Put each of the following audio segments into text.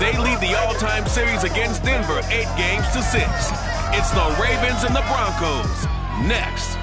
They lead the all-time series against Denver 8-6. It's the Ravens and the Broncos. Next.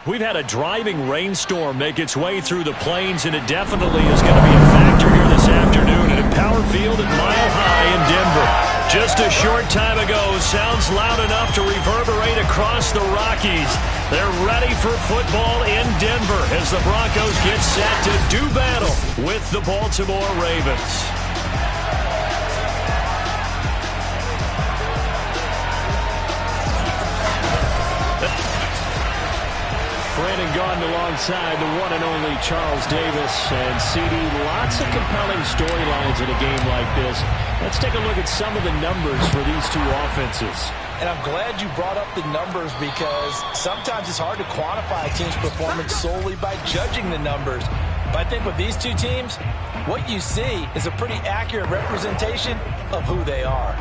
We've had a driving rainstorm make its way through the plains, and it definitely is going to be a factor here this afternoon at a Power Field at Mile High in Denver. Just a short time ago, sounds loud enough to reverberate across the Rockies. They're ready for football in Denver as the Broncos get set to do battle with the Baltimore Ravens. Brandon Gaudin alongside the one and only Charles Davis. And CD, lots of compelling storylines in a game like this. Let's take a look at some of the numbers for these two offenses. And I'm glad you brought up the numbers because sometimes it's hard to quantify a team's performance solely by judging the numbers. But I think with these two teams, what you see is a pretty accurate representation of who they are.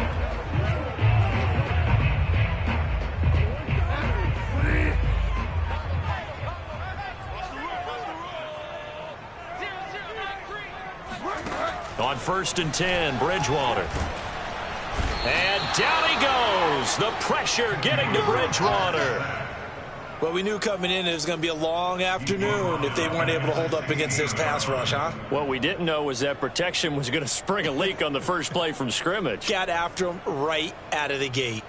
On 1st and 10, Bridgewater. And down he goes. The pressure getting to Bridgewater. Well, we knew coming in it was going to be a long afternoon if they weren't able to hold up against this pass rush, huh? What we didn't know was that protection was going to spring a leak on the first play from scrimmage. Got after him right out of the gate.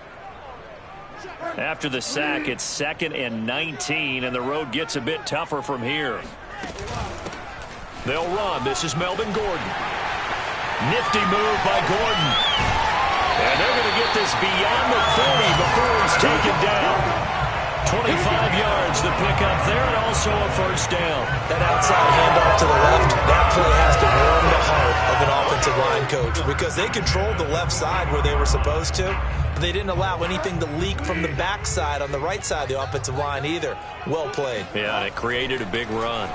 After the sack, it's 2nd and 19, and the road gets a bit tougher from here. They'll run. This is Melvin Gordon. Nifty move by Gordon. And they're going to get this beyond the 40 before he's taken down. 25 yards to pick up there, and also a first down. That outside handoff to the left, that play has to warm the heart of an offensive line coach because they controlled the left side where they were supposed to, but they didn't allow anything to leak from the backside on the right side of the offensive line either. Well played. Yeah, and it created a big run.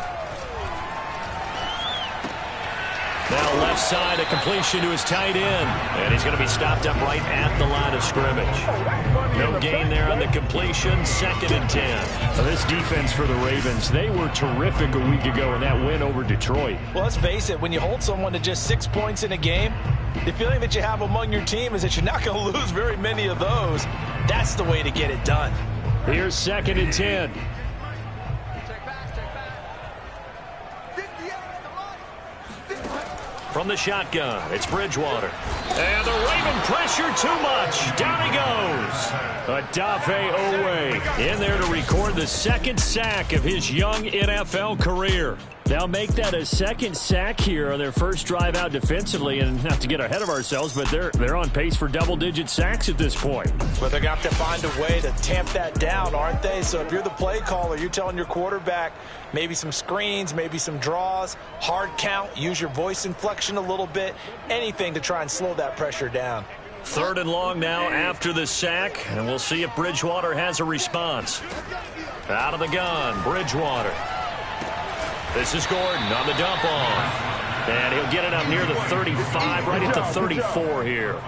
Now left side, a completion to his tight end. And he's going to be stopped up right at the line of scrimmage. No gain there on the completion. 2nd and 10. Now this defense for the Ravens, they were terrific a week ago in that win over Detroit. Well, let's face it, when you hold someone to just 6 points in a game, the feeling that you have among your team is that you're not going to lose very many of those. That's the way to get it done. Here's 2nd and 10. From the shotgun, it's Bridgewater. And the Raven pressure too much. Down he goes. Odafe Owe in there to record the 2nd sack of his young NFL career. Now make that a 2nd sack here on their first drive out defensively, and not to get ahead of ourselves, but they're on pace for double-digit sacks at this point. But they're going to have to find a way to tamp that down, aren't they? So if you're the play caller, you're telling your quarterback maybe some screens, maybe some draws, hard count, use your voice inflection a little bit, anything to try and slow that pressure down. 3rd and long now after the sack, and we'll see if Bridgewater has a response. Out of the gun, Bridgewater. This is Gordon on the dump off. And he'll get it up near the 35, right at the 34 here.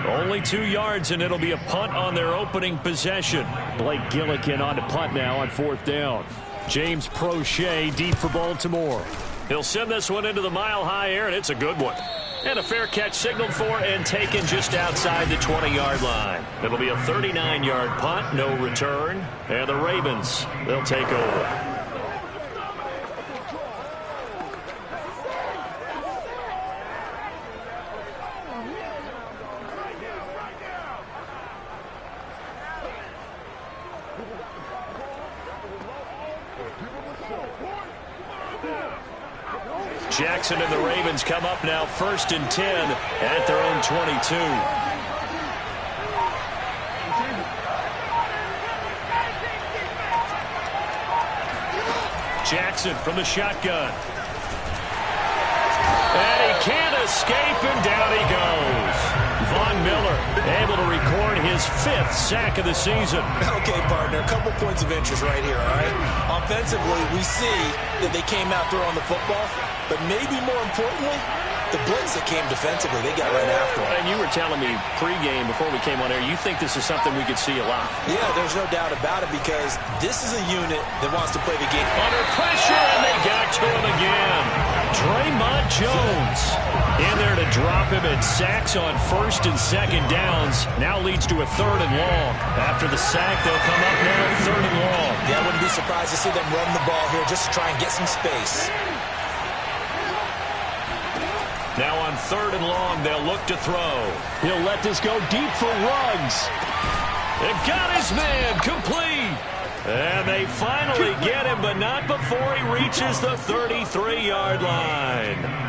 Only 2 yards, and it'll be a punt on their opening possession. Blake Gillikin on to punt now on 4th down. James Prochet deep for Baltimore. He'll send this one into the mile-high air, and it's a good one. And a fair catch signaled for and taken just outside the 20-yard line. It'll be a 39-yard punt, no return. And the Ravens, they'll take over. Jackson and the Ravens come up now 1st and 10 at their own 22. Jackson from the shotgun. And he can't escape, and down he goes. Von Miller able to record his 5th sack of the season. Okay, partner, a couple points of interest right here, all right? Offensively, we see that they came out throwing the football, but maybe more importantly, the blitz that came defensively, they got right after him. And you were telling me pregame before we came on air, you think this is something we could see a lot. Yeah, there's no doubt about it because this is a unit that wants to play the game. Under pressure, and they got to him again. Draymond Jones in there to drop him at sacks on 1st and 2nd downs. Now leads to a 3rd and long. After the sack, they'll come up now 3rd and long. Yeah, I wouldn't be surprised to see them run the ball here just to try and get some space. Now on 3rd and long, they'll look to throw. He'll let this go deep for Ruggs. It got his man complete. And they finally get him, but not before he reaches the 33-yard line.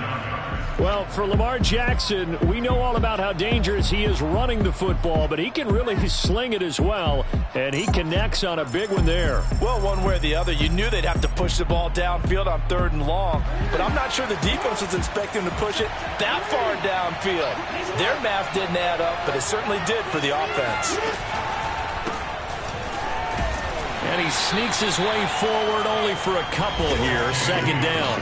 Well, for Lamar Jackson, we know all about how dangerous he is running the football, but he can really sling it as well, and he connects on a big one there. Well, one way or the other, you knew they'd have to push the ball downfield on 3rd and long, but I'm not sure the defense was expecting to push it that far downfield. Their math didn't add up, but it certainly did for the offense. And he sneaks his way forward only for a couple here, 2nd down.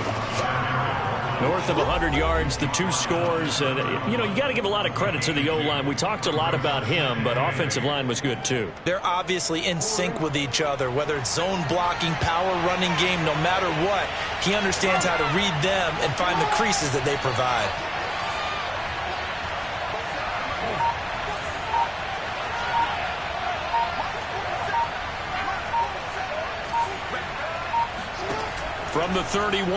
North of 100 yards, the 2 scores. And, you know, you got to give a lot of credit to the O-line. We talked a lot about him, but offensive line was good, too. They're obviously in sync with each other, whether it's zone blocking, power running game, no matter what. He understands how to read them and find the creases that they provide. From the 31,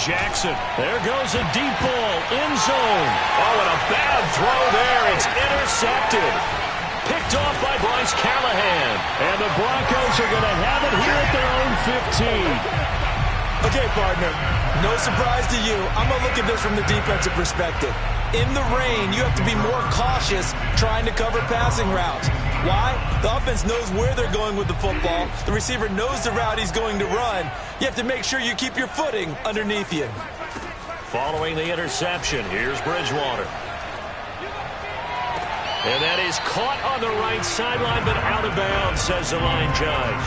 Jackson. There goes a deep ball, end zone. Oh, and a bad throw there. It's intercepted. Picked off by Bryce Callahan. And the Broncos are going to have it here at their own 15. Okay, partner, no surprise to you. I'm going to look at this from the defensive perspective. In the rain, you have to be more cautious trying to cover passing routes. Why? The offense knows where they're going with the football. The receiver knows the route he's going to run. You have to make sure you keep your footing underneath you. Following the interception, here's Bridgewater. And that is caught on the right sideline, but out of bounds, says the line judge.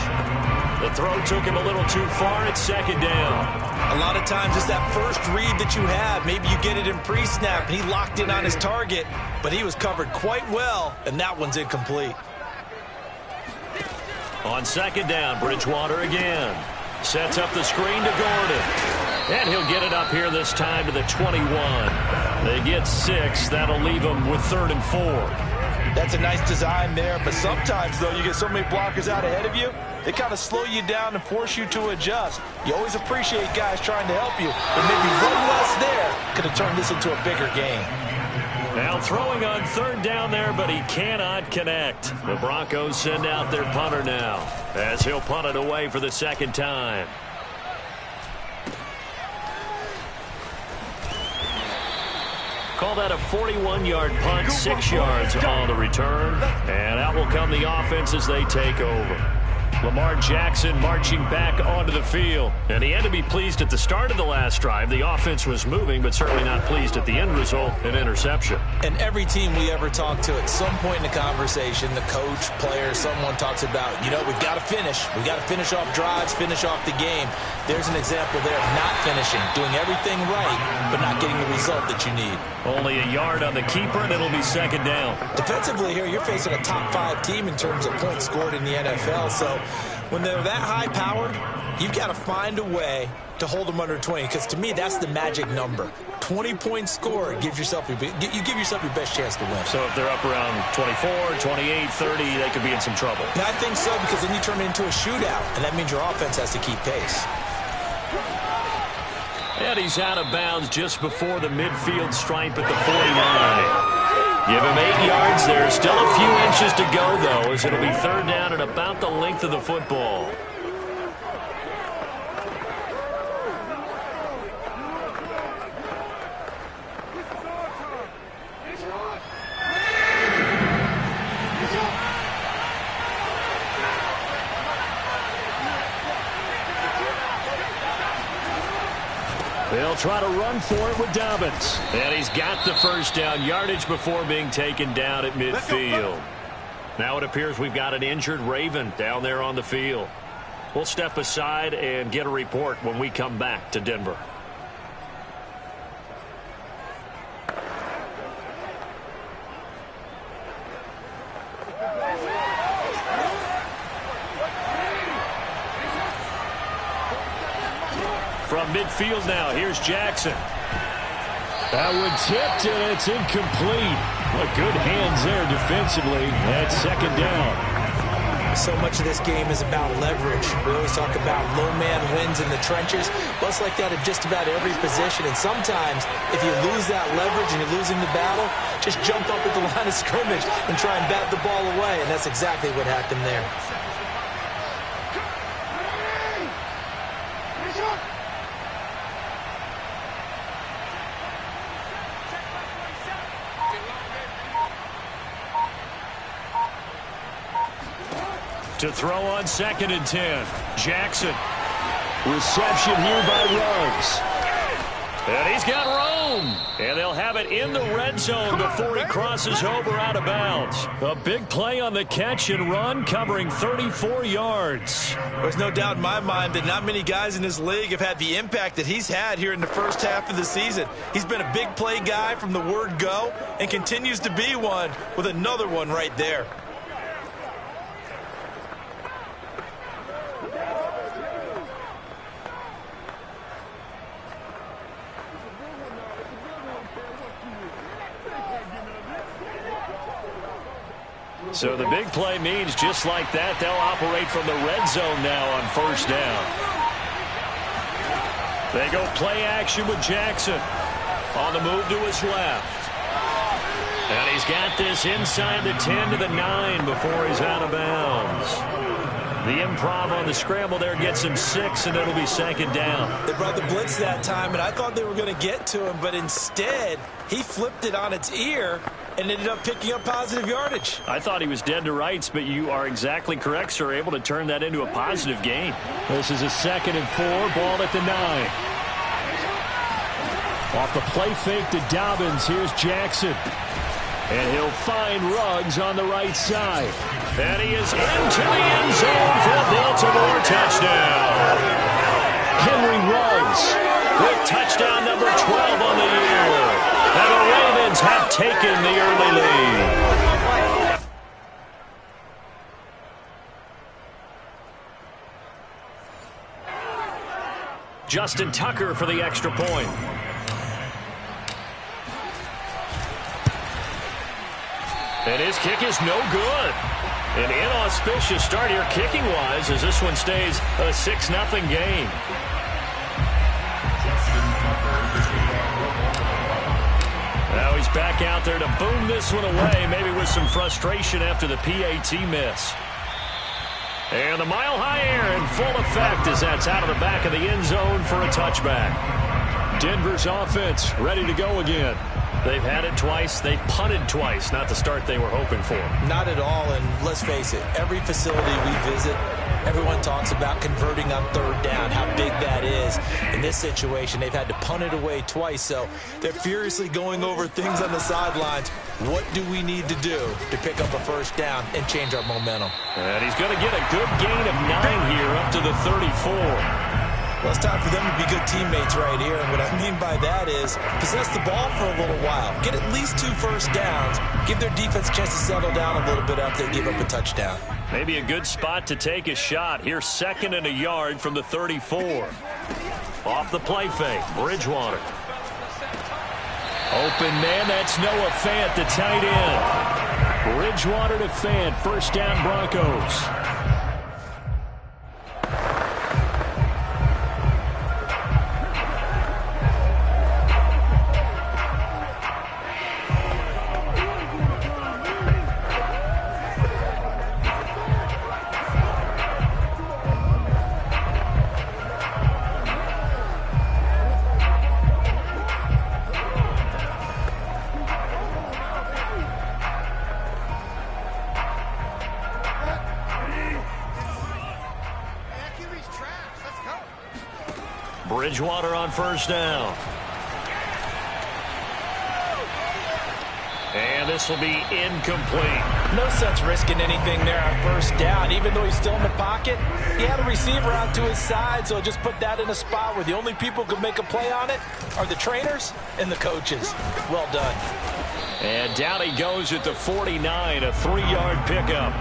The throw took him a little too far at 2nd down. A lot of times it's that first read that you have. Maybe you get it in pre-snap, and he locked in on his target, but he was covered quite well, and that one's incomplete. On 2nd down, Bridgewater again. Sets up the screen to Gordon. And he'll get it up here this time to the 21. They get 6. That'll leave them with 3rd and 4. That's a nice design there, but sometimes, though, you get so many blockers out ahead of you, they kind of slow you down and force you to adjust. You always appreciate guys trying to help you, but maybe one less there could have turned this into a bigger game. Now throwing on 3rd down there, but he cannot connect. The Broncos send out their punter now, as he'll punt it away for the 2nd time. Call that a 41-yard punt, 6 yards on the return. And out will come the offense as they take over. Lamar Jackson marching back onto the field. And he had to be pleased at the start of the last drive. The offense was moving, but certainly not pleased at the end result, an interception. And every team we ever talk to at some point in the conversation, the coach, player, someone talks about, you know, we've got to finish. We've got to finish off drives, finish off the game. There's an example there of not finishing, doing everything right, but not getting the result that you need. Only a yard on the keeper, and it'll be 2nd down. Defensively here, you're facing a top 5 team in terms of points scored in the NFL, so when they're that high-powered, you've got to find a way to hold them under 20, because to me, that's the magic number. 20 points scored gives yourself you give yourself your best chance to win. So if they're up around 24, 28, 30, they could be in some trouble. And I think so, because then you turn it into a shootout, and that means your offense has to keep pace. And he's out of bounds just before the midfield stripe at the 49. Give him 8 yards there. Still a few inches to go, though, as it'll be 3rd down at about the length of the football. They'll try to run for it with Dobbins. And he's got the first down, yardage before being taken down at midfield. Now it appears we've got an injured Raven down there on the field. We'll step aside and get a report when we come back to Denver. From midfield now, here's Jackson. That one tipped, and it's incomplete. But good hands there defensively. That's second down. So much of this game is about leverage. We always talk about low man wins in the trenches. Well, it's like that at just about every position. And sometimes, if you lose that leverage and you're losing the battle, just jump up at the line of scrimmage and try and bat the ball away. And that's exactly what happened there. To throw on 2nd and 10. Jackson. Reception here by Ruggs. And he's got room. And they'll have it in the red zone before he crosses over out of bounds. A big play on the catch and run, covering 34 yards. There's no doubt in my mind that not many guys in this league have had the impact that he's had here in the first half of the season. He's been a big play guy from the word go and continues to be one with another one right there. So the big play means just like that, they'll operate from the red zone now on first down. They go play action with Jackson. On the move to his left. And he's got this inside the 10 to the 9 before he's out of bounds. The improv on the scramble there gets him 6, and it'll be second down. They brought the blitz that time, and I thought they were going to get to him, but instead he flipped it on its ear and ended up picking up positive yardage. I thought he was dead to rights, but you are exactly correct, sir. Able to turn that into a positive gain. This is a 2nd and 4, ball at the 9. Off the play fake to Dobbins, here's Jackson. And he'll find Ruggs on the right side. And he is into the end zone for a Baltimore touchdown. Henry Ruggs with touchdown number 12 on the year. And the Ravens have taken the early lead. Justin Tucker for the extra point. And his kick is no good. An inauspicious start here kicking-wise as this one stays a 6-0 game. Now he's back out there to boom this one away, maybe with some frustration after the PAT miss. And the mile-high air in full effect as that's out of the back of the end zone for a touchback. Denver's offense ready to go again. They've had it twice. They've punted twice. Not the start they were hoping for. Not at all, and let's face it, every facility we visit, everyone talks about converting on third down, how big that is. In this situation, they've had to punt it away twice, so they're furiously going over things on the sidelines. What do we need to do to pick up a first down and change our momentum? And he's going to get a good gain of 9 here up to the 34. Well, it's time for them to be good teammates right here. And what I mean by that is possess the ball for a little while. Get at least 2 first downs. Give their defense a chance to settle down a little bit after they give up a touchdown. Maybe a good spot to take a shot. Here's 2nd and a yard from the 34. Off the play fake, Bridgewater. Open man, that's Noah Fant, the tight end. Bridgewater to Fant, first down Broncos. Bridgewater on first down. And this will be incomplete. No sense risking anything there on first down. Even though he's still in the pocket, he had a receiver out to his side, so just put that in a spot where the only people who could make a play on it are the trainers and the coaches. Well done. And down he goes at the 49, a 3-yard pickup.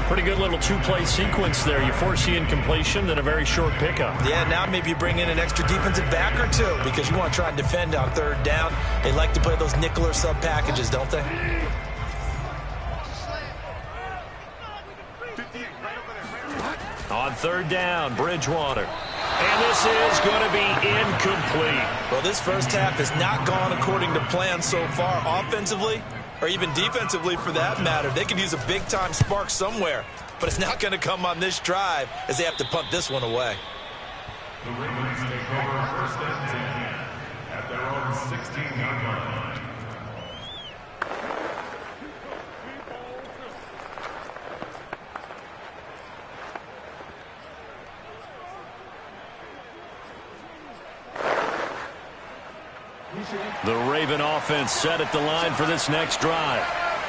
Pretty good little two-play sequence there. You force the incompletion, then a very short pickup. Yeah, now maybe you bring in an extra defensive back or two because you want to try and defend on third down. They like to play those nickel or sub packages, don't they? On third down, Bridgewater. And this is going to be incomplete. Well, this first half has not gone according to plan so far offensively, or even defensively for that matter. They could use a big-time spark somewhere, but it's not going to come on this drive as they have to punt this one away. The Ravens take over first and 10 at their own 16-yard line. The Raven offense set at the line for this next drive.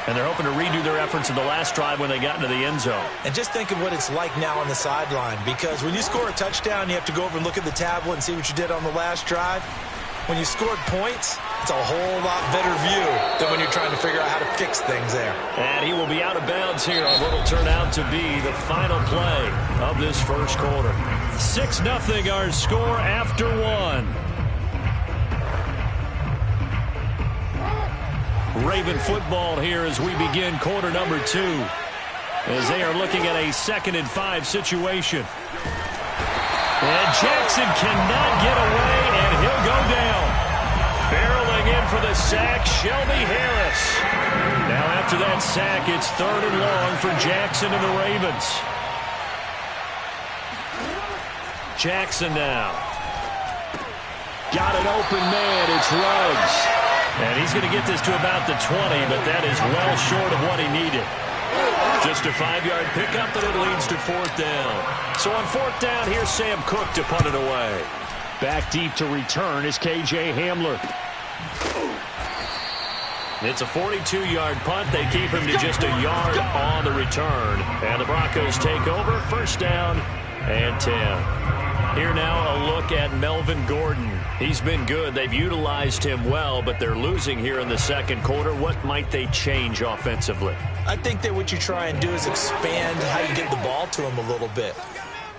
And they're hoping to redo their efforts in the last drive when they got into the end zone. And just think of what it's like now on the sideline, because when you score a touchdown, you have to go over and look at the tablet and see what you did on the last drive. When you scored points, it's a whole lot better view than when you're trying to figure out how to fix things there. And he will be out of bounds here on what will turn out to be the final play of this first quarter. 6-0 our score after one. Raven football here as we begin quarter number 2, as they are looking at a 2nd and 5 situation. And Jackson cannot get away, and he'll go down. Barreling in for the sack, Shelby Harris. Now after that sack, it's 3rd and long for Jackson and the Ravens. Jackson now. Got an open man, it's Ruggs. And he's going to get this to about the 20, but that is well short of what he needed. Just a 5-yard pickup, and it leads to 4th down. So on 4th down, here's Sam Cook to punt it away. Back deep to return is K.J. Hamler. It's a 42-yard punt. They keep him to just a yard on the return. And the Broncos take over, 1st down and 10. Here now a look at Melvin Gordon. He's been good. They've utilized him well, but they're losing here in the second quarter. What might they change offensively? I think that what you try and do is expand how you get the ball to him a little bit.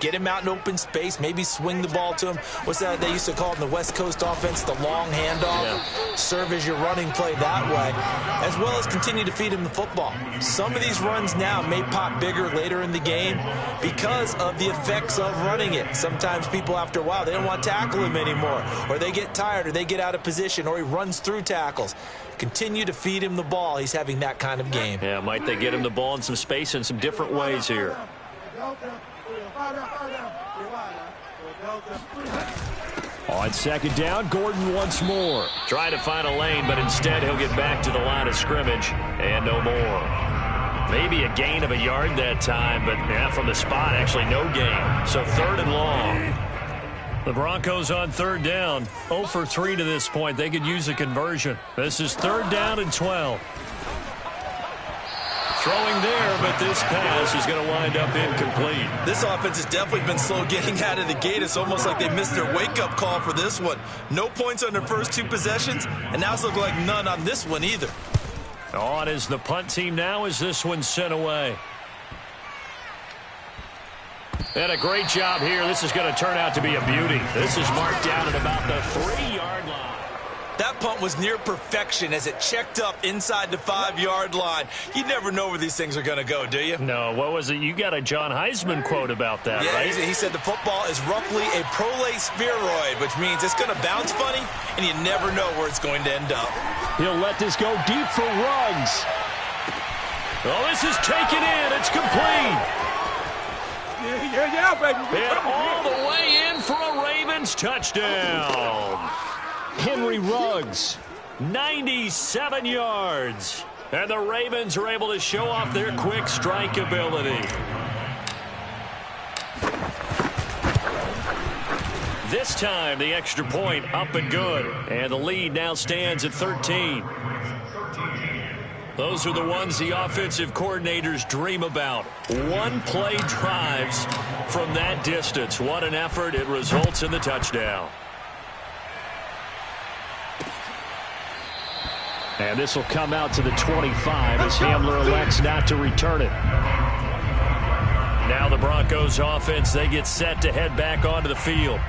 Get him out in open space, maybe swing the ball to him. What's that they used to call it in the West Coast offense, the long handoff? Yeah. Serve as your running play that way, as well as continue to feed him the football. Some of these runs now may pop bigger later in the game because of the effects of running it. Sometimes people, after a while, they don't want to tackle him anymore, or they get tired, or they get out of position, or he runs through tackles. Continue to feed him the ball. He's having that kind of game. Yeah, might they get him the ball in some space in some different ways here. On 2nd down, Gordon once more. Try to find a lane, but instead he'll get back to the line of scrimmage and no more. Maybe a gain of a yard that time, but yeah, from the spot, actually no gain. So 3rd and long. The Broncos on 3rd down. 0 for 3 to this point. They could use a conversion. This is 3rd down and 12. Throwing there, but this pass is going to wind up incomplete. This offense has definitely been slow getting out of the gate. It's almost like they missed their wake-up call for this one. No points on their first 2 possessions, and now it's looking like none on this one either. On is the punt team now as this one's sent away. And a great job here. This is going to turn out to be a beauty. This is marked down at about the 3-yard line. That punt was near perfection as it checked up inside the 5-yard line. You never know where these things are going to go, do you? No, what was it? You got a John Heisman quote about that, yeah, right? He said the football is roughly a prolate spheroid, which means it's going to bounce funny, and you never know where it's going to end up. He'll let this go deep for Ruggs. Oh, this is taken in. It's complete. Yeah, baby. And all the way in for a Ravens touchdown. Henry Ruggs. 97 yards. And the Ravens are able to show off their quick strike ability. This time, the extra point up and good. And the lead now stands at 13. Those are the ones the offensive coordinators dream about. One-play drives from that distance. What an effort. It results in the touchdown. And this will come out to the 25 as Hamler elects not to return it. Now the Broncos offense, they get set to head back onto the field.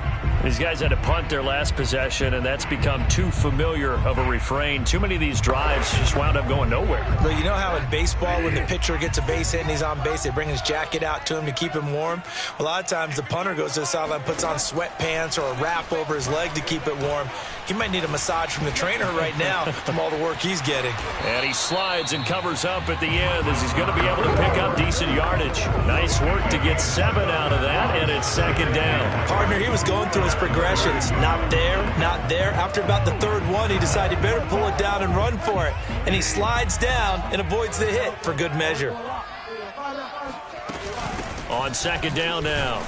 These guys had to punt their last possession, and that's become too familiar of a refrain. Too many of these drives just wound up going nowhere. But you know how in baseball, when the pitcher gets a base hit and he's on base, they bring his jacket out to him to keep him warm? A lot of times the punter goes to the sideline, puts on sweatpants or a wrap over his leg to keep it warm. He might need a massage from the trainer right now from all the work he's getting. And he slides and covers up at the end as he's going to be able to pick up decent yardage. Nice work to get 7 out of that, and it's second down. Partner, he was going through his progressions. Not there, not there. After about the third one, he decided he better pull it down and run for it. And he slides down and avoids the hit for good measure. On second down now,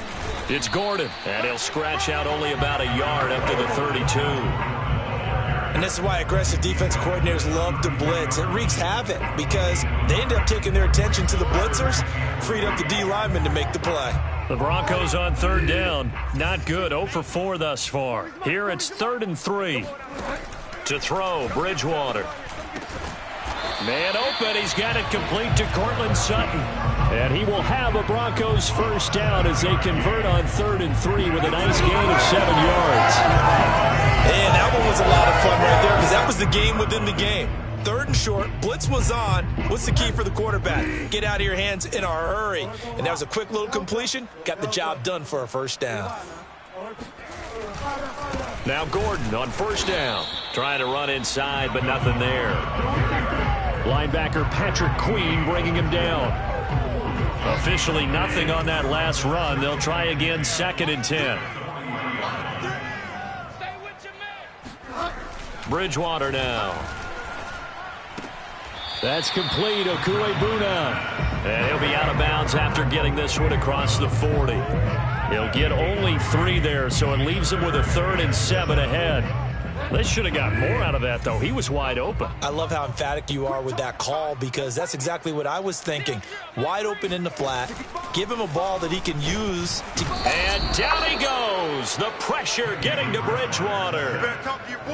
it's Gordon. And he'll scratch out only about a yard up to the 32. And this is why aggressive defensive coordinators love to blitz. It wreaks havoc because they end up taking their attention to the blitzers, freed up the D lineman to make the play. The Broncos on third down. Not good. 0 for 4 thus far. Here it's 3rd and 3. To throw, Bridgewater. Man open. He's got it complete to Cortland Sutton. And he will have a Broncos first down as they convert on 3rd and 3 with a nice gain of 7 yards. And that one was a lot of fun right there because that was the game within the game. 3rd and short, blitz was on. What's the key for the quarterback? Get out of your hands in a hurry. And that was a quick little completion. Got the job done for a first down. Now Gordon on first down. Trying to run inside, but nothing there. Linebacker Patrick Queen bringing him down. Officially nothing on that last run. They'll try again 2nd and 10. Bridgewater now. That's complete. Okuebuna. And he'll be out of bounds after getting this one across the 40. He'll get only 3 there, so it leaves him with a 3rd and 7 ahead. They should have got more out of that, though. He was wide open. I love how emphatic you are with that call because that's exactly what I was thinking. Wide open in the flat. Give him a ball that he can use. And down he goes. The pressure getting to Bridgewater.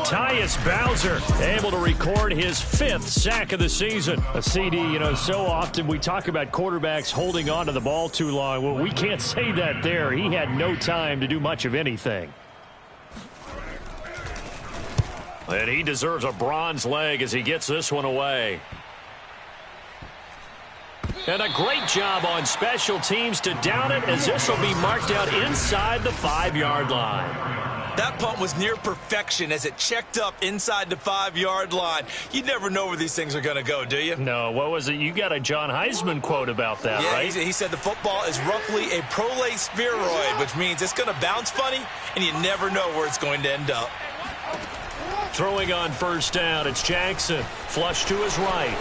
Tyus Bowser able to record his 5th sack of the season. A CD, you know, so often we talk about quarterbacks holding on to the ball too long. Well, we can't say that there. He had no time to do much of anything. And he deserves a bronze leg as he gets this one away. And a great job on special teams to down it as this will be marked out inside the 5-yard line. That punt was near perfection as it checked up inside the 5-yard line. You never know where these things are going to go, do you? No, what was it? You got a John Heisman quote about that, yeah, right? He said the football is roughly a prolate spheroid, which means it's going to bounce funny, and you never know where it's going to end up. Throwing on first down, it's Jackson. Flush to his right.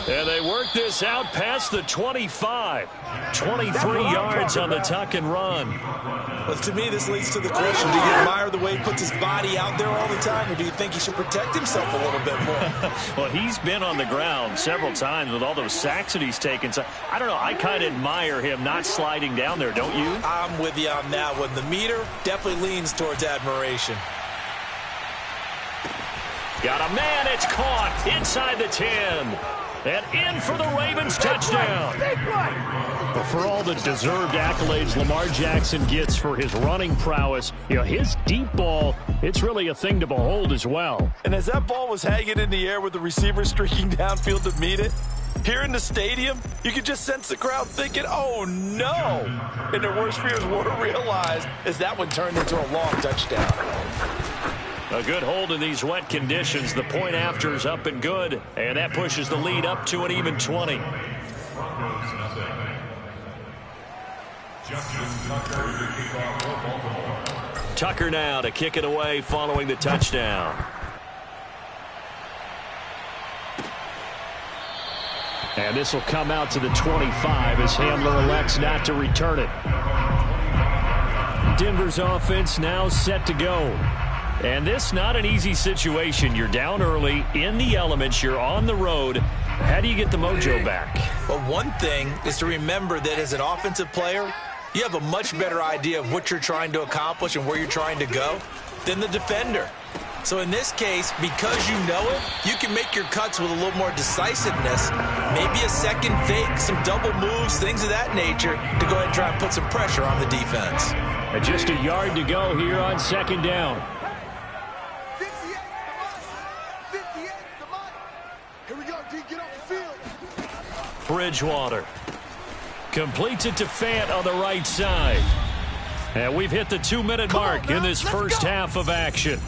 And they work this out past the 25. 23 yards on the tuck and run. Well, to me, this leads to the question, do you admire the way he puts his body out there all the time, or do you think he should protect himself a little bit more? Well, he's been on the ground several times with all those sacks that he's taken. So, I don't know, I kind of admire him not sliding down there, don't you? I'm with you on that one. The meter definitely leans towards admiration. Got a man, it's caught inside the 10. And in for the Ravens touchdown. But for all the deserved accolades Lamar Jackson gets for his running prowess, you know, his deep ball, it's really a thing to behold as well. And as that ball was hanging in the air with the receiver streaking downfield to meet it, here in the stadium, you could just sense the crowd thinking, oh no. And their worst fears were realized as that one turned into a long touchdown. A good hold in these wet conditions. The point after is up and good, and that pushes the lead up to an even 20. Tucker now to kick it away following the touchdown. And this will come out to the 25 as Hamler elects not to return it. Denver's offense now set to go. And this not an easy situation. You're down early, in the elements, you're on the road. How do you get the mojo back? Well, one thing is to remember that as an offensive player, you have a much better idea of what you're trying to accomplish and where you're trying to go than the defender. So in this case, because you know it, you can make your cuts with a little more decisiveness, maybe a second fake, some double moves, things of that nature, to go ahead and try and put some pressure on the defense. And just a yard to go here on second down. Bridgewater completes it to Fant on the right side. And we've hit the 2-minute mark in this first half of action.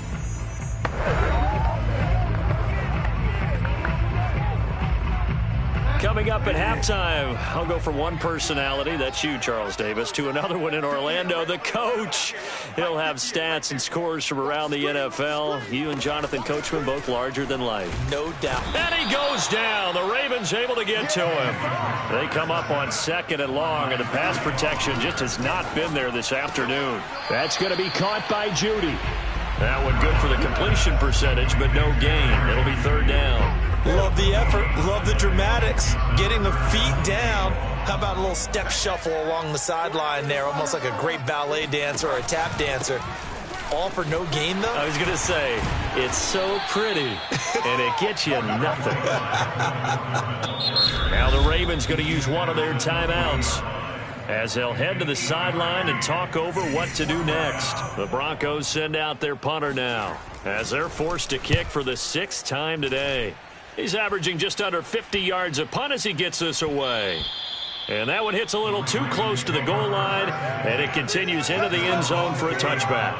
Coming up at halftime, I'll go from one personality, that's you, Charles Davis, to another one in Orlando, the coach. He'll have stats and scores from around the NFL. You and Jonathan Coachman both larger than life. No doubt. And he goes down. The Ravens able to get to him. They come up on second and long, and the pass protection just has not been there this afternoon. That's going to be caught by Judy. That one good for the completion percentage, but no gain. It'll be third down. Love the effort. Love the dramatics. Getting the feet down. How about a little step shuffle along the sideline there, almost like a great ballet dancer or a tap dancer. All for no gain, though? I was going to say, it's so pretty, and it gets you nothing. Now the Ravens going to use one of their timeouts as they'll head to the sideline and talk over what to do next. The Broncos send out their punter now as they're forced to kick for the 6th time today. He's averaging just under 50 yards a punt as he gets this away. And that one hits a little too close to the goal line, and it continues into the end zone for a touchback.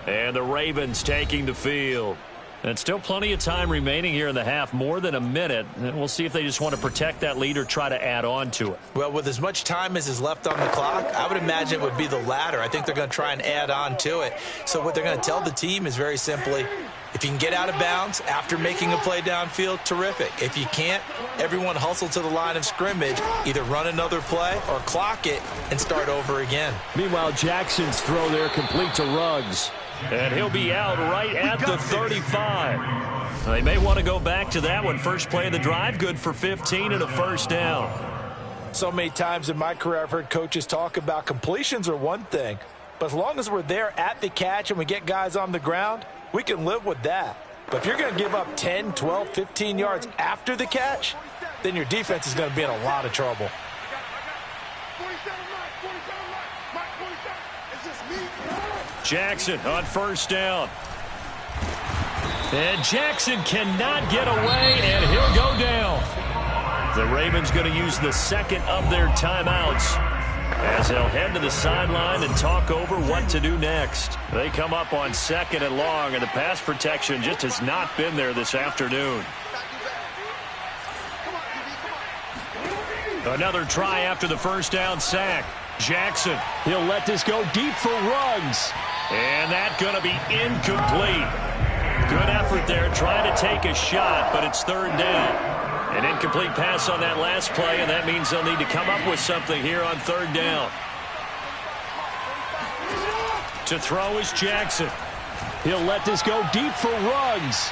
And the Ravens taking the field. And still plenty of time remaining here in the half, more than a minute. And we'll see if they just want to protect that lead or try to add on to it. Well, with as much time as is left on the clock, I would imagine it would be the latter. I think they're going to try and add on to it. So what they're going to tell the team is very simply, if you can get out of bounds after making a play downfield, terrific. If you can't, everyone hustle to the line of scrimmage, either run another play or clock it and start over again. Meanwhile, Jackson's throw there complete to Ruggs. And he'll be out right at the 35. They may want to go back to that one. First play of the drive, good for 15 and a first down. So many times in my career I've heard coaches talk about completions are one thing, but as long as we're there at the catch and we get guys on the ground, we can live with that. But if you're going to give up 10, 12, 15 yards after the catch, then your defense is going to be in a lot of trouble. Jackson on first down. And Jackson cannot get away, and he'll go down. The Ravens going to use the second of their timeouts as they'll head to the sideline and talk over what to do next. They come up on second and long, and the pass protection just has not been there this afternoon. Another try after the first down sack. Jackson, he'll let this go deep for Ruggs. And that's going to be incomplete. Good effort there trying to take a shot, but it's third down. An incomplete pass on that last play, and that means they'll need to come up with something here on third down. To throw is Jackson. He'll let this go deep for Ruggs.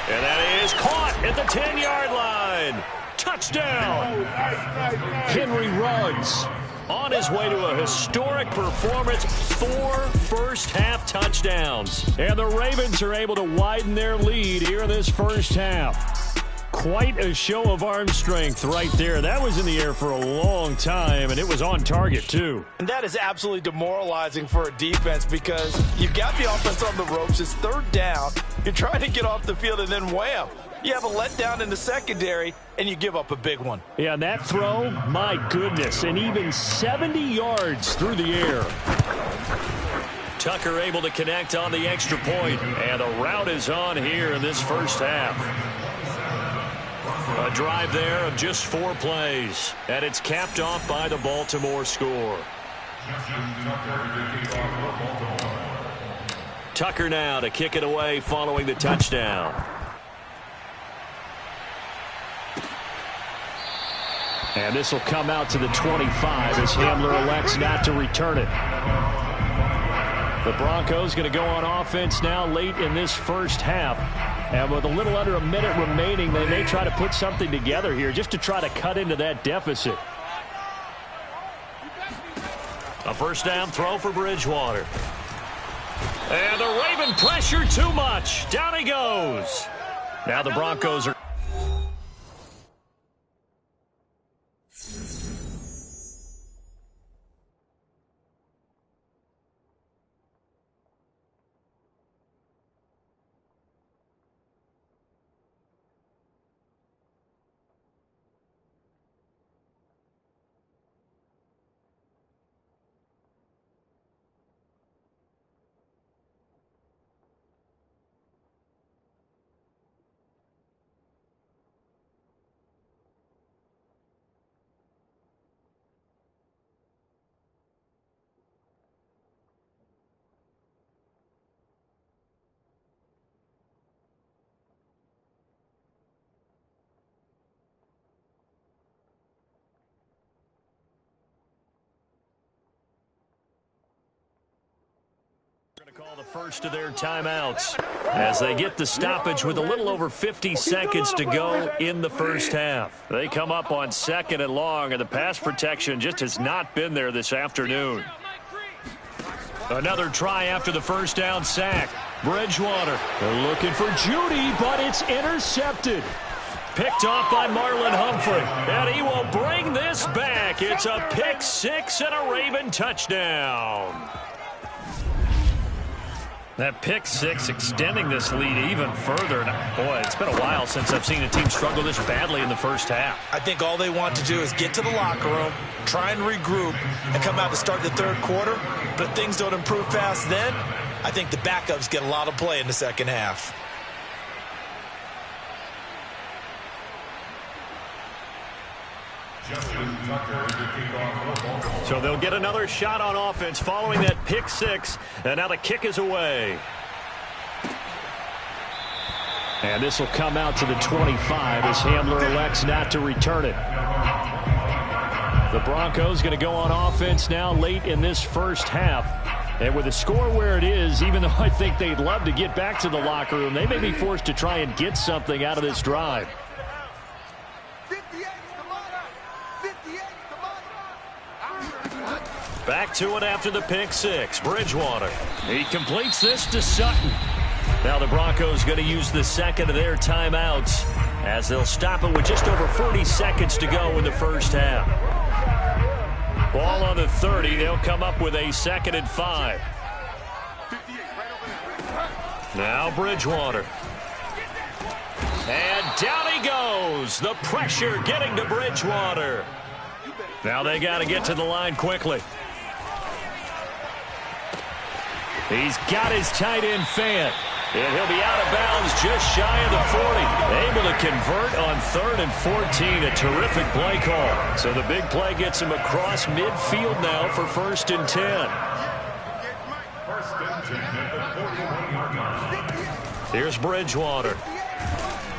And that is caught at the 10-yard line. Touchdown! Henry Ruggs on his way to a historic performance, 4 first-half touchdowns. And the Ravens are able to widen their lead here in this first half. Quite a show of arm strength right there. That was in the air for a long time, and it was on target, too. And that is absolutely demoralizing for a defense because you've got the offense on the ropes. It's third down. You're trying to get off the field, and then wham. You have a letdown in the secondary, and you give up a big one. Yeah, and that throw, my goodness, and even 70 yards through the air. Tucker able to connect on the extra point, and the route is on here in this first half. A drive there of just 4 plays, and it's capped off by the Baltimore score. Tucker now to kick it away following the touchdown. And this will come out to the 25 as Hamler elects not to return it. The Broncos going to go on offense now late in this first half. And with a little under a minute remaining, they may try to put something together here just to try to cut into that deficit. A first down throw for Bridgewater. And the Raven pressure too much. Down he goes. Now the Broncos are... call the first of their timeouts as they get the stoppage with a little over 50 seconds to go in the first half. They come up on 2nd and long, and the pass protection just has not been there this afternoon. Another try after the first down sack. Bridgewater. They're looking for Judy, but it's intercepted. Picked off by Marlon Humphrey, and he will bring this back. It's a pick six and a Raven touchdown. That pick six extending this lead even further. Boy, it's been a while since I've seen a team struggle this badly in the first half. I think all they want to do is get to the locker room, try and regroup, and come out to start the third quarter. But if things don't improve fast then, I think the backups get a lot of play in the second half. So they'll get another shot on offense following that pick six, and now the kick is away. And this will come out to the 25 as Hamler elects not to return it. The Broncos going to go on offense now late in this first half. And with the score where it is, even though I think they'd love to get back to the locker room, they may be forced to try and get something out of this drive. Back to it after the pick six. Bridgewater. He completes this to Sutton. Now the Broncos going to use the second of their timeouts as they'll stop it with just over 40 seconds to go in the first half. Ball on the 30. They'll come up with a 2nd and 5. Now Bridgewater. And down he goes. The pressure getting to Bridgewater. Now they got to get to the line quickly. He's got his tight end Fant. And he'll be out of bounds just shy of the 40. Able to convert on 3rd and 14. A terrific play call. So the big play gets him across midfield now for 1st and 10. Here's Bridgewater.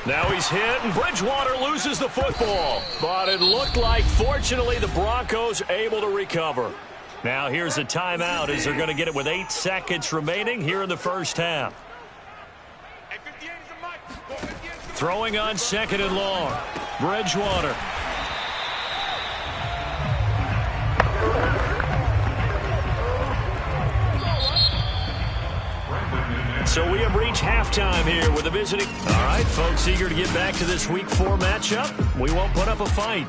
Now he's hit, and Bridgewater loses the football. But it looked like, fortunately, the Broncos able to recover. Now here's a timeout as they're going to get it with 8 seconds remaining here in the first half. Throwing on 2nd and long. Bridgewater. So we have reached halftime here with the visiting. All right, folks, eager to get back to this Week 4 matchup. We won't put up a fight.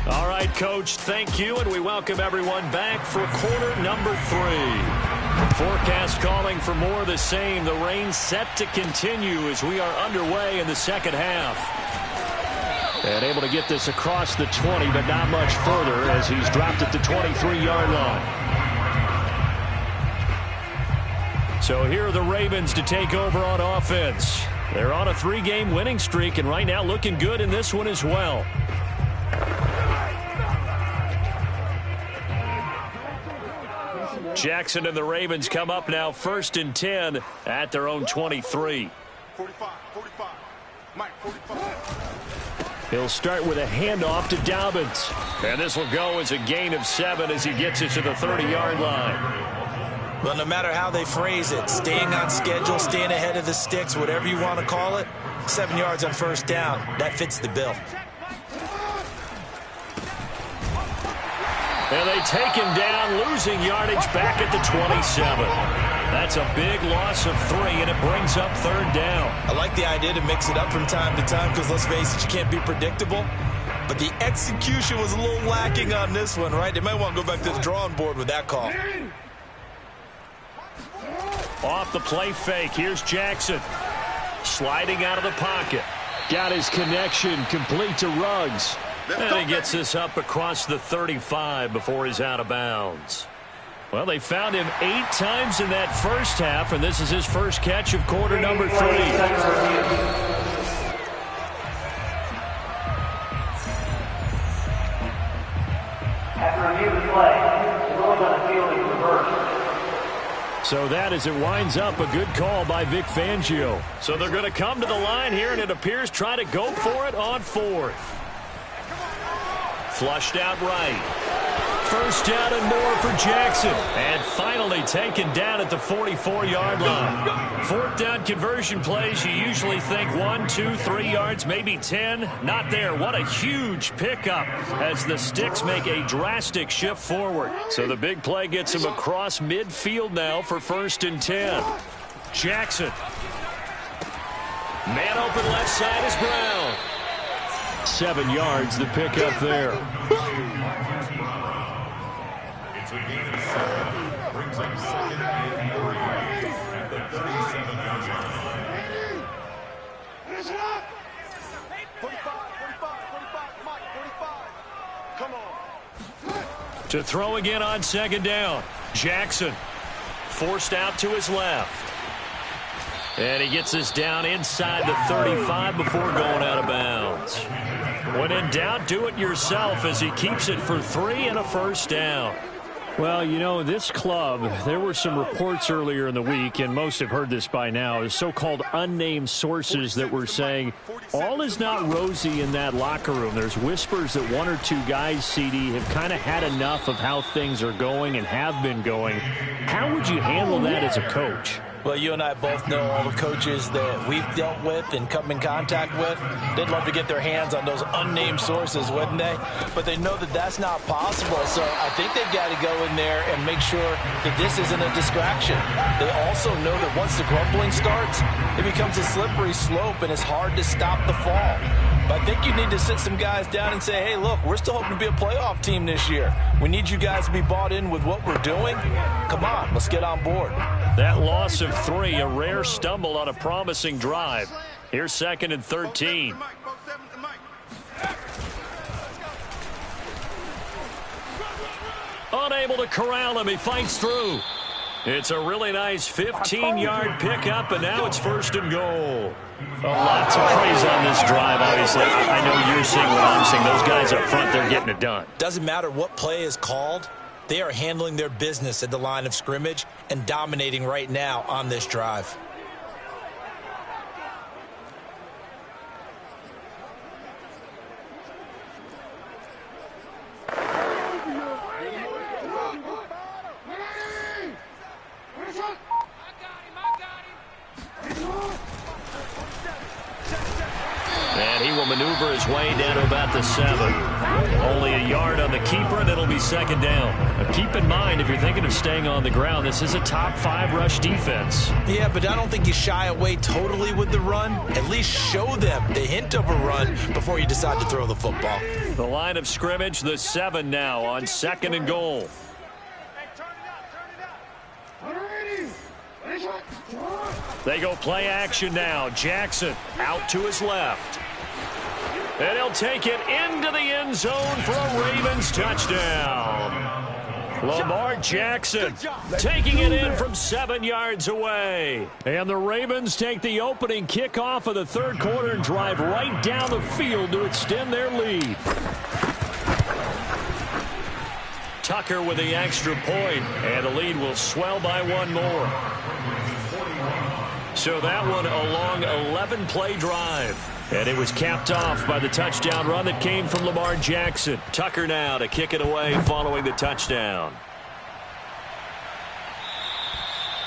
All right, Coach, thank you, and we welcome everyone back for quarter number 3. Forecast calling for more of the same. The rain set to continue as we are underway in the second half. And able to get this across the 20, but not much further as he's dropped at the 23-yard line. So here are the Ravens to take over on offense. They're on a 3-game winning streak, and right now looking good in this one as well. Jackson and the Ravens come up now 1st and 10 at their own 23. 45. Mike, 45. He'll start with a handoff to Dobbins. And this will go as a gain of 7 as he gets it to the 30-yard line. Well, no matter how they phrase it, staying on schedule, staying ahead of the sticks, whatever you want to call it, 7 yards on 1st down, that fits the bill. And they take him down, losing yardage back at the 27. That's a big loss of 3, and it brings up 3rd down. I like the idea to mix it up from time to time because, let's face it, you can't be predictable. But the execution was a little lacking on this one, right? They might want to go back to the drawing board with that call. Off the play fake, here's Jackson. Sliding out of the pocket. Got his connection complete to Ruggs. And he gets this up across the 35 before he's out of bounds. Well, they found him 8 times in that first half, and this is his first catch of quarter number 3. After review of the play, ruling on the field is reversed. So that as it winds up, a good call by Vic Fangio. So they're going to come to the line here, and it appears try to go for it on 4th. Flushed out right. 1st down and more for Jackson. And finally taken down at the 44-yard line. 4th down conversion plays, you usually think 1, 2, 3 yards, maybe 10. Not there. What a huge pickup as the sticks make a drastic shift forward. So the big play gets him across midfield now for 1st and 10. Jackson. Man open left side is Brown. 7 yards, the pickup there. It's a gain of 7. Brings up 2nd and 3 at the 37-yard line. 45, Mike, 45. Come on. To throw again on 2nd down. Jackson forced out to his left. And he gets this down inside the 35 before going out of bounds. When in doubt, do it yourself as he keeps it for 3 and a 1st down. Well, you know, this club, there were some reports earlier in the week, and most have heard this by now, so-called unnamed sources that were saying all is not rosy in that locker room. There's whispers that 1 or 2 guys, CD, have kind of had enough of how things are going and have been going. How would you handle that as a coach? Well, you and I both know all the coaches that we've dealt with and come in contact with. They'd love to get their hands on those unnamed sources, wouldn't they? But they know that that's not possible. So I think they've got to go in there and make sure that this isn't a distraction. They also know that once the grumbling starts, it becomes a slippery slope and it's hard to stop the fall. But I think you need to sit some guys down and say, hey, look, we're still hoping to be a playoff team this year. We need you guys to be bought in with what we're doing. Come on, let's get on board. That loss of 3, a rare stumble on a promising drive. Here's 2nd and 13. Unable to corral him, he fights through. It's a really nice 15-yard pickup, and now it's 1st and goal. Lots of praise on this drive, obviously. I know you're seeing what I'm seeing. Those guys up front, they're getting it done. Doesn't matter what play is called. They are handling their business at the line of scrimmage and dominating right now on this drive. And he will maneuver his way down to about the 7. Only a yard on the keeper, and it'll be 2nd down. Now keep in mind, if you're thinking of staying on the ground, this is a top 5 rush defense. Yeah, but I don't think you shy away totally with the run. At least show them the hint of a run before you decide to throw the football. The line of scrimmage, the 7 now on 2nd and goal. They go play action now. Jackson out to his left. And he'll take it into the end zone for a Ravens touchdown. Lamar Jackson taking it in from 7 yards away. And the Ravens take the opening kickoff of the 3rd quarter and drive right down the field to extend their lead. Tucker with the extra point, and the lead will swell by one more. So that one a long 11-play drive. And it was capped off by the touchdown run that came from Lamar Jackson. Tucker now to kick it away following the touchdown.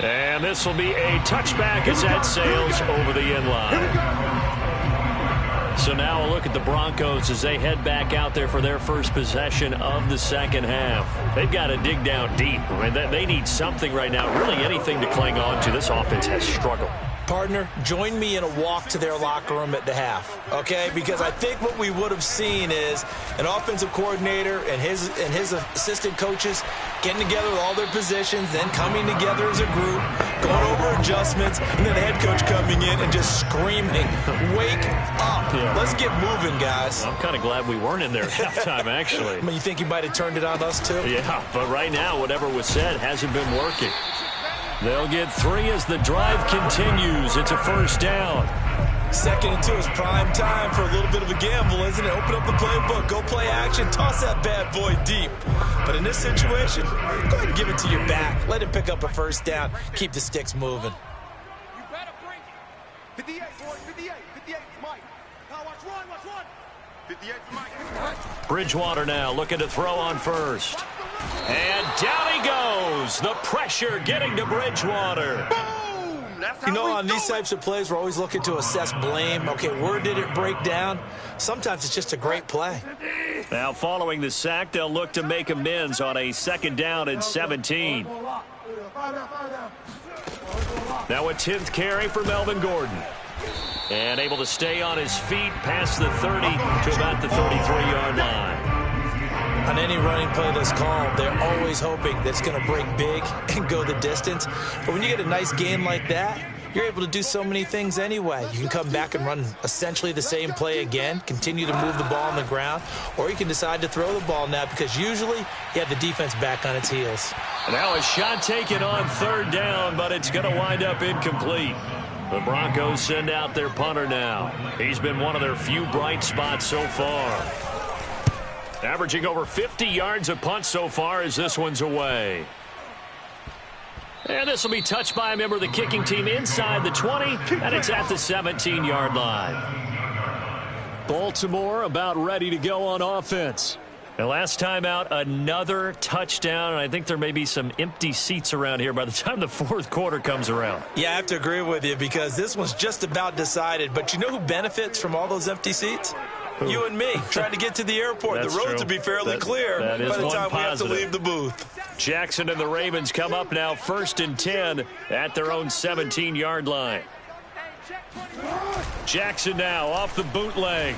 And this will be a touchback as that sails over the end line. So now a look at the Broncos as they head back out there for their first possession of the second half. They've got to dig down deep. I mean, they need something right now, really anything to cling on to. This offense has struggled. Partner, join me in a walk to their locker room at the half, okay? Because I think what we would have seen is an offensive coordinator and his assistant coaches getting together with all their positions, then coming together as a group, going over adjustments, and then the head coach coming in and just screaming, "Wake up. Yeah. Let's get moving, guys." I'm kind of glad we weren't in there at halftime, actually. I mean, you think he might have turned it on us, too? Yeah, but right now, whatever was said hasn't been working. They'll get 3 as the drive continues. It's a first down. 2nd and 2 is prime time for a little bit of a gamble, isn't it? Open up the playbook, go play action, toss that bad boy deep. But in this situation, go ahead and give it to your back. Let him pick up a first down. Keep the sticks moving. You better bring it. 58, boys, 58. 58 is Mike. Now watch run. 58 is Mike. Bridgewater now looking to throw on first. And down he goes. The pressure getting to Bridgewater. Boom! That's how You know, we on do these it. types of plays, we're always looking to assess blame. Okay, where did it break down? Sometimes it's just a great play. Now following the sack, they'll look to make amends on a 2nd down and 17. Now a 10th carry for Melvin Gordon. And able to stay on his feet past the 30 to about the 33-yard line. On any running play that's called, they're always hoping that it's going to break big and go the distance. But when you get a nice game like that, you're able to do so many things anyway. You can come back and run essentially the same play again, continue to move the ball on the ground, or you can decide to throw the ball now because usually you have the defense back on its heels. Now a shot taken on 3rd down, but it's going to wind up incomplete. The Broncos send out their punter now. He's been one of their few bright spots so far. Averaging over 50 yards a punt so far as this one's away. And this will be touched by a member of the kicking team inside the 20, and it's at the 17-yard line. Baltimore about ready to go on offense. The last time out, another touchdown, and I think there may be some empty seats around here by the time the 4th quarter comes around. Yeah, I have to agree with you because this one's just about decided. But you know who benefits from all those empty seats? You and me, trying to get to the airport. The roads will be fairly clear by the time we have to leave the booth. Jackson and the Ravens come up now 1st and 10 at their own 17-yard line. Jackson now off the bootleg.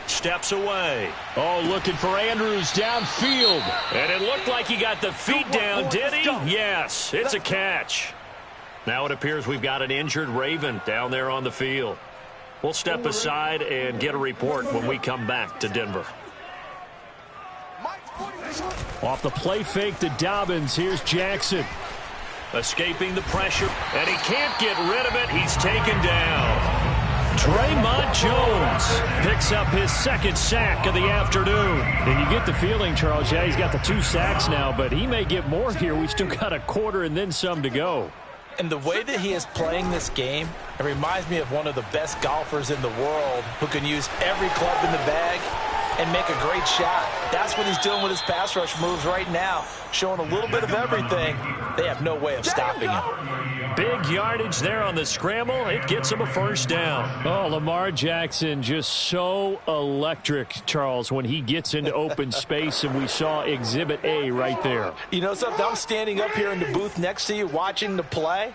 Steps away. Oh, looking for Andrews downfield. And it looked like he got the feet down, did he? Yes, it's a catch. Now it appears we've got an injured Raven down there on the field. We'll step aside and get a report when we come back to Denver. Off the play fake to Dobbins. Here's Jackson. Escaping the pressure, and he can't get rid of it. He's taken down. Draymond Jones picks up his 2nd sack of the afternoon. And you get the feeling, Charles, yeah, he's got the 2 sacks now, but he may get more here. We still got a quarter and then some to go. And the way that he is playing this game, it reminds me of one of the best golfers in the world who can use every club in the bag and make a great shot. That's what he's doing with his pass rush moves right now, showing a little bit of everything. They have no way of stopping him. Big yardage there on the scramble. It gets him a first down. Oh, Lamar Jackson just so electric, Charles, when he gets into open space, and we saw Exhibit A right there. You know something? I'm standing up here in the booth next to you watching the play.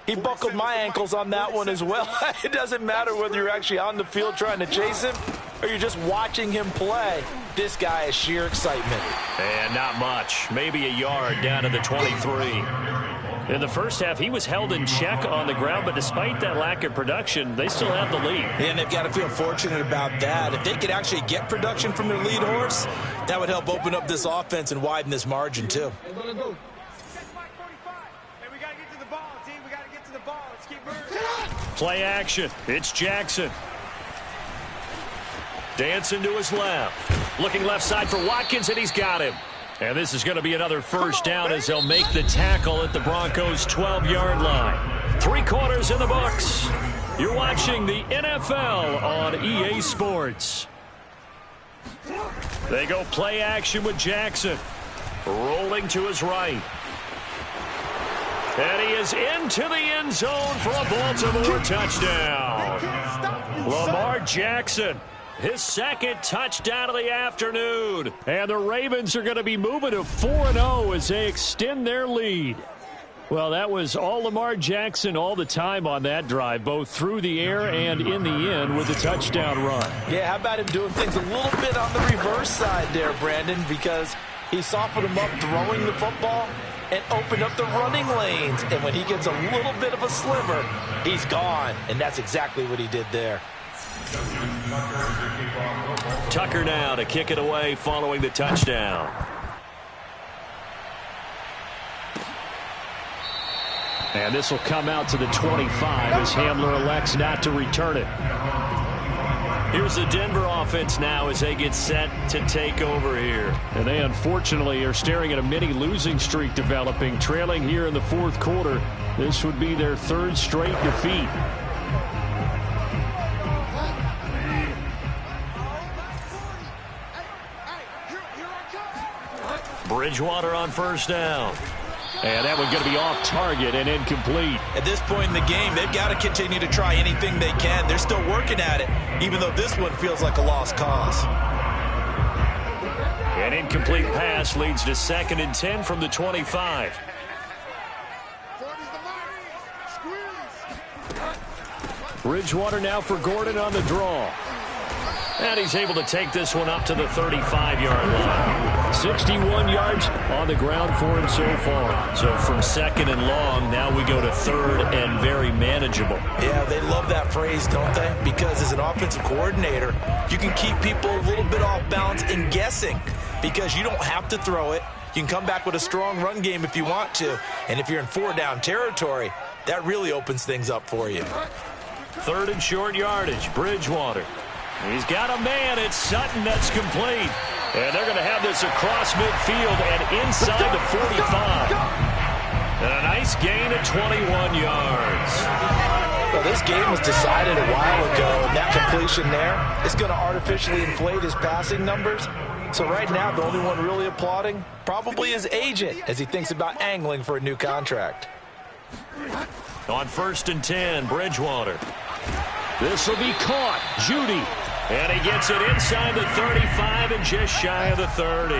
He buckled my ankles on that one as well. It doesn't matter whether you're actually on the field trying to chase him or you're just watching him play. This guy is sheer excitement. And not much. Maybe a yard down to the 23. In the first half, he was held in check on the ground, but despite that lack of production, they still have the lead. And they've got to feel fortunate about that. If they could actually get production from their lead horse, that would help open up this offense and widen this margin, too. Play action. It's Jackson. Dancing to his left. Looking left side for Watkins, and he's got him. And this is going to be another first down as they'll make the tackle at the Broncos' 12-yard line. 3 quarters in the books. You're watching the NFL on EA Sports. They go play action with Jackson. Rolling to his right. And he is into the end zone for a Baltimore touchdown. Lamar Jackson, his second touchdown of the afternoon. And the Ravens are going to be moving to 4-0 as they extend their lead. Well, that was all Lamar Jackson all the time on that drive, both through the air and in the end with a touchdown run. Yeah, how about him doing things a little bit on the reverse side there, Brandon, because he softened him up throwing the football and opened up the running lanes. And when he gets a little bit of a sliver, he's gone. And that's exactly what he did there. Tucker now to kick it away following the touchdown. And this will come out to the 25 as Hamler elects not to return it. Here's the Denver offense now as they get set to take over here. And they unfortunately are staring at a mini losing streak developing, trailing here in the fourth quarter. This would be their 3rd straight defeat. Bridgewater on first down. And that one going to be off target and incomplete. At this point in the game, they've got to continue to try anything they can. They're still working at it, even though this one feels like a lost cause. An incomplete pass leads to 2nd and 10 from the 25. Bridgewater now for Gordon on the draw. And he's able to take this one up to the 35-yard line. 61 yards on the ground for him so far. So from 2nd and long, now we go to 3rd and very manageable. Yeah, they love that phrase, don't they? Because as an offensive coordinator, you can keep people a little bit off balance and guessing because you don't have to throw it. You can come back with a strong run game if you want to. And if you're in 4-down territory, that really opens things up for you. 3rd and short yardage, Bridgewater. He's got a man. It's Sutton that's complete. And they're going to have this across midfield and inside the 45. And a nice gain of 21 yards. Well, this game was decided a while ago, and that completion there is going to artificially inflate his passing numbers. So right now, the only one really applauding probably his agent as he thinks about angling for a new contract. On 1st and 10, Bridgewater. This will be caught. Judy. And he gets it inside the 35 and just shy of the 30.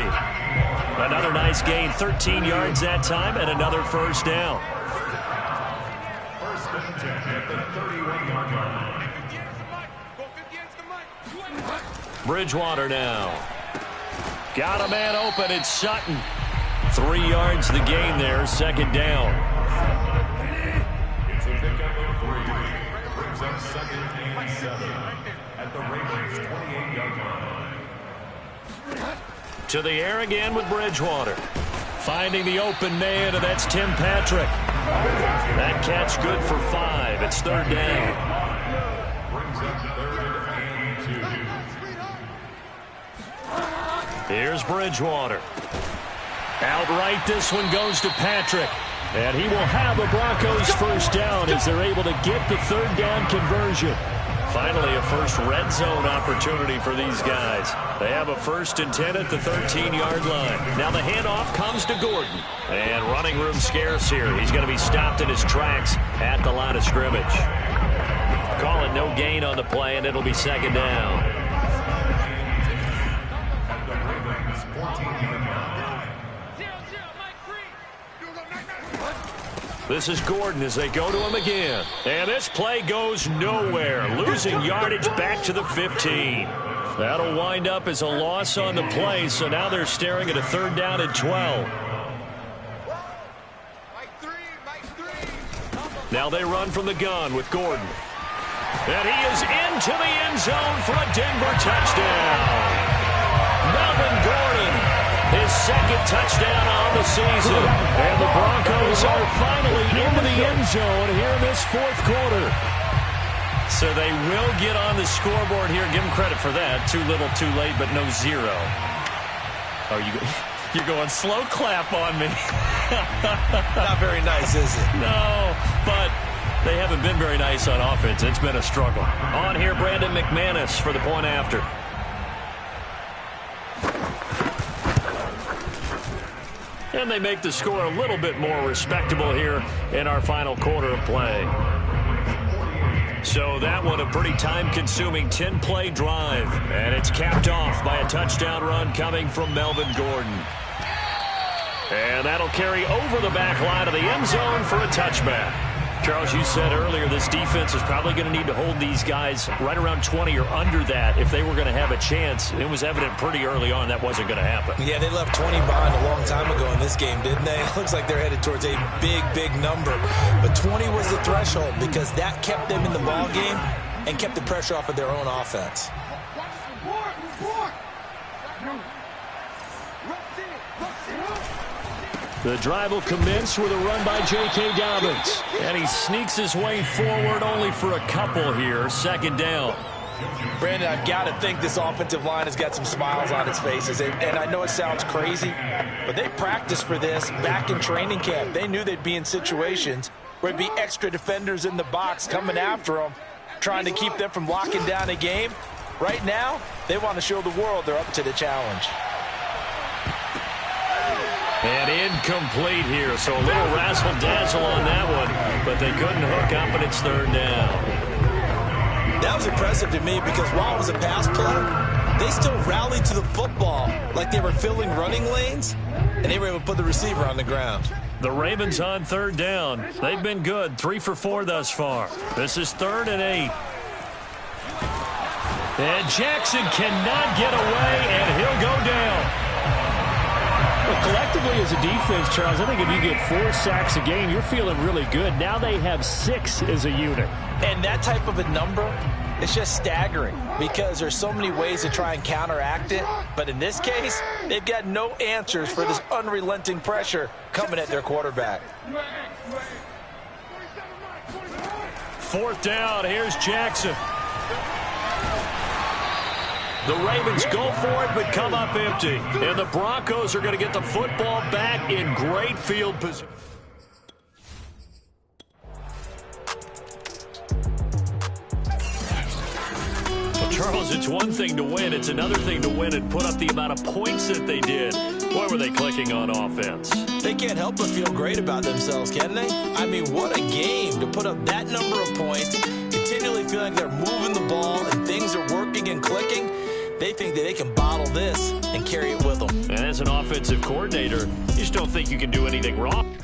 Another nice gain, 13 yards that time, and another first down. 1st and 10 at the 31-yard line. Bridgewater now. Got a man open. It's Sutton. 3 yards the gain there, 2nd down. It's a pickup of 3. Brings up 2nd and 7 at the Ravens' 28-yard line. To the air again with Bridgewater. Finding the open man, and that's Tim Patrick. That catch good for 5. It's 3rd down. Brings up 3rd and 2. Here's Bridgewater. Outright, this one goes to Patrick. And he will have the Broncos first down as they're able to get the 3rd down conversion. Finally, a first red zone opportunity for these guys. They have a 1st and 10 at the 13-yard line. Now the handoff comes to Gordon. And running room scarce here. He's going to be stopped in his tracks at the line of scrimmage. Call it no gain on the play, and it'll be 2nd down. At the Ravens' 14-yard line. This is Gordon as they go to him again. And this play goes nowhere. Losing yardage back to the 15. That'll wind up as a loss on the play, so now they're staring at a 3rd down and 12. Now they run from the gun with Gordon. And he is into the end zone for a Denver touchdown. Melvin Gordon, his 2nd touchdown on the season. And the Broncos are finally into the end zone here in this 4th quarter. So they will get on the scoreboard here. Give them credit for that. Too little, too late, but no 0. Oh, You're going slow clap on me. Not very nice, is it? No, but they haven't been very nice on offense. It's been a struggle. On here, Brandon McManus for the point after. And they make the score a little bit more respectable here in our final quarter of play. So that one a pretty time-consuming 10-play drive. And it's capped off by a touchdown run coming from Melvin Gordon. And that'll carry over the back line of the end zone for a touchback. Charles, you said earlier this defense is probably going to need to hold these guys right around 20 or under that if they were going to have a chance. It was evident pretty early on that wasn't going to happen. Yeah, they left 20 behind a long time ago in this game, didn't they? It looks like they're headed towards a big, big number. But 20 was the threshold because that kept them in the ball game and kept the pressure off of their own offense. The drive will commence with a run by J.K. Dobbins. And he sneaks his way forward only for a couple here. Second down. Brandon, I've got to think this offensive line has got some smiles on its faces. And I know it sounds crazy, but they practiced for this back in training camp. They knew they'd be in situations where there'd be extra defenders in the box coming after them, trying to keep them from locking down a game. Right now, they want to show the world they're up to the challenge. And incomplete here, so a little razzle-dazzle on that one, but they couldn't hook up, and it's third down. That was impressive to me because while it was a pass play, they still rallied to the football like they were filling running lanes, and they were able to put the receiver on the ground. The Ravens on third down. They've been good, 3 for 4 thus far. This is 3rd and 8. And Jackson cannot get away, and he'll go down. Well, collectively as a defense, Charles, I think if you get 4 sacks a game, you're feeling really good. Now they have 6 as a unit. And that type of a number is just staggering because there's so many ways to try and counteract it. But in this case, they've got no answers for this unrelenting pressure coming at their quarterback. 4th down, here's Jackson. The Ravens go for it, but come up empty. And the Broncos are going to get the football back in great field position. Well, Charles, it's one thing to win. It's another thing to win and put up the amount of points that they did. Boy, were they clicking on offense. They can't help but feel great about themselves, can they? I mean, what a game to put up that number of points, continually feeling they're moving the ball and things are working and clicking. They think that they can bottle this and carry it with them. And as an offensive coordinator, you just don't think you can do anything wrong.